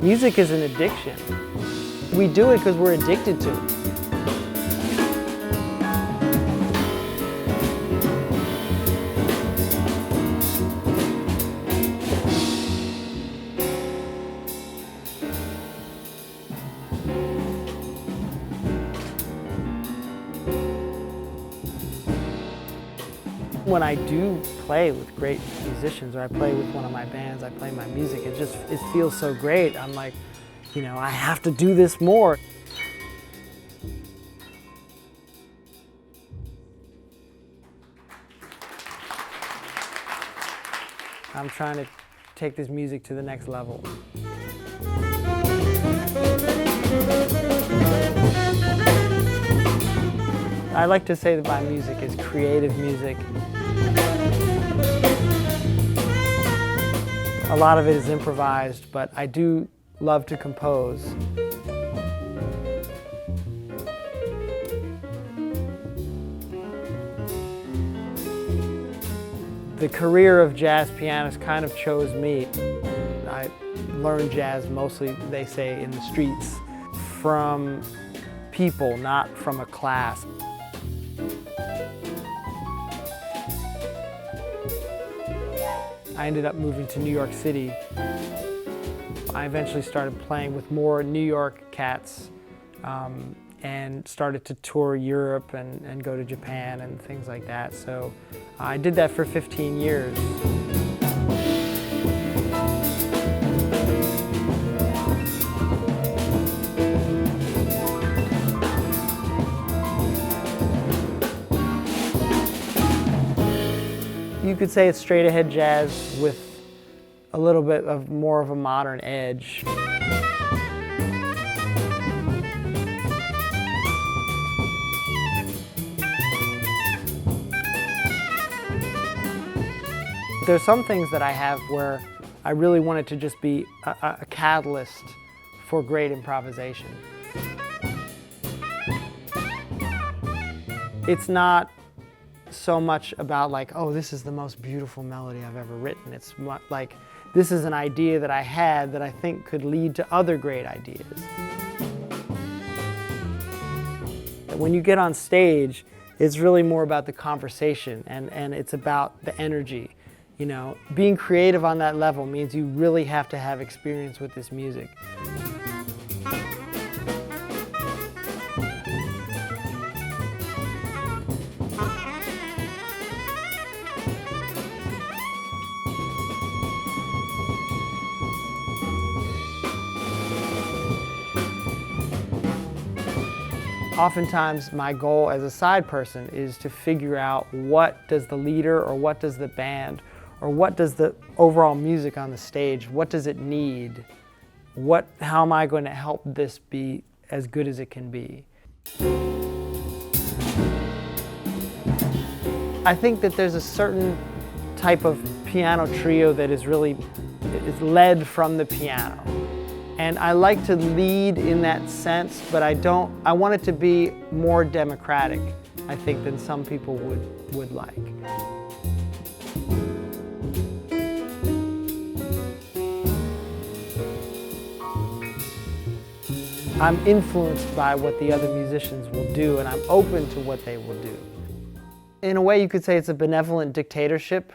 Music is an addiction. We do it because we're addicted to it. When I do play with great musicians, or I play with one of my bands, I play my music, it feels so great. I'm like, you know, I have to do this more. I'm trying to take this music to the next level. I like to say that my music is creative music. A lot of it is improvised, but I do love to compose. The career of jazz pianist kind of chose me. I learned jazz mostly, they say, in the streets, from people, not from a class. I ended up moving to New York City. I eventually started playing with more New York cats and started to tour Europe and go to Japan and things like that. So I did that for 15 years. You could say it's straight ahead jazz with a little bit of more of a modern edge. There's some things that I have where I really want it to just be a catalyst for great improvisation. It's not so much about like, oh, this is the most beautiful melody I've ever written. It's like, this is an idea that I had that I think could lead to other great ideas. When you get on stage, it's really more about the conversation and it's about the energy. You know, being creative on that level means you really have to have experience with this music. Oftentimes my goal as a side person is to figure out what does the leader or what does the band or what does the overall music on the stage, what does it need? How am I going to help this be as good as it can be? I think that there's a certain type of piano trio that is led from the piano. And I like to lead in that sense, but I want it to be more democratic, I think, than some people would like. I'm influenced by what the other musicians will do, and I'm open to what they will do. In a way, you could say it's a benevolent dictatorship.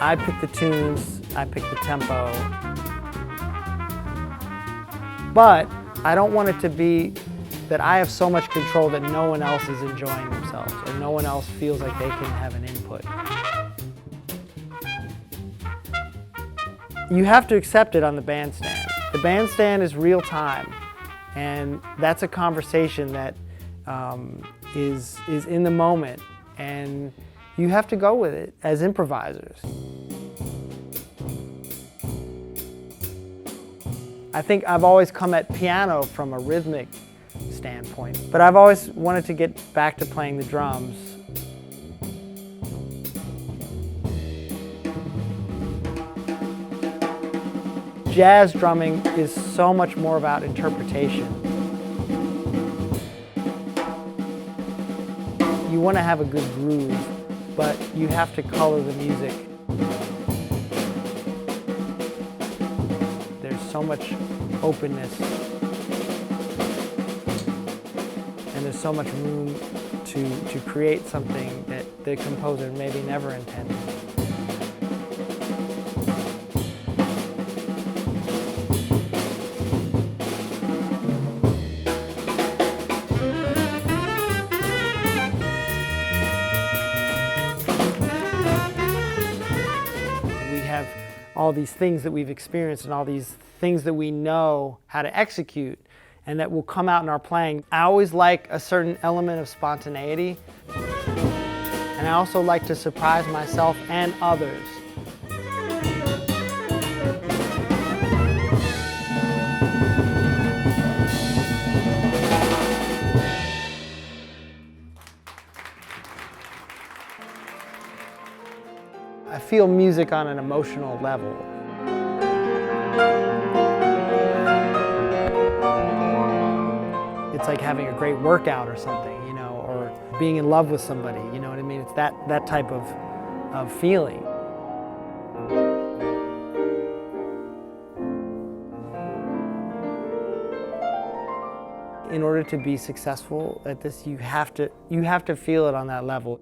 I pick the tunes, I pick the tempo, but I don't want it to be that I have so much control that no one else is enjoying themselves or no one else feels like they can have an input. You have to accept it on the bandstand. The bandstand is real time, and that's a conversation that is in the moment, and you have to go with it as improvisers. I think I've always come at piano from a rhythmic standpoint, but I've always wanted to get back to playing the drums. Jazz drumming is so much more about interpretation. You want to have a good groove, but you have to color the music. so much openness, and there's so much room to create something that the composer maybe never intended. We have all these things that we've experienced and all these things that we know how to execute and that will come out in our playing. I always like a certain element of spontaneity, and I also like to surprise myself and others. I feel music on an emotional level. It's like having a great workout or something, you know, or being in love with somebody, you know what I mean? It's that type of feeling. In order to be successful at this, you have to feel it on that level.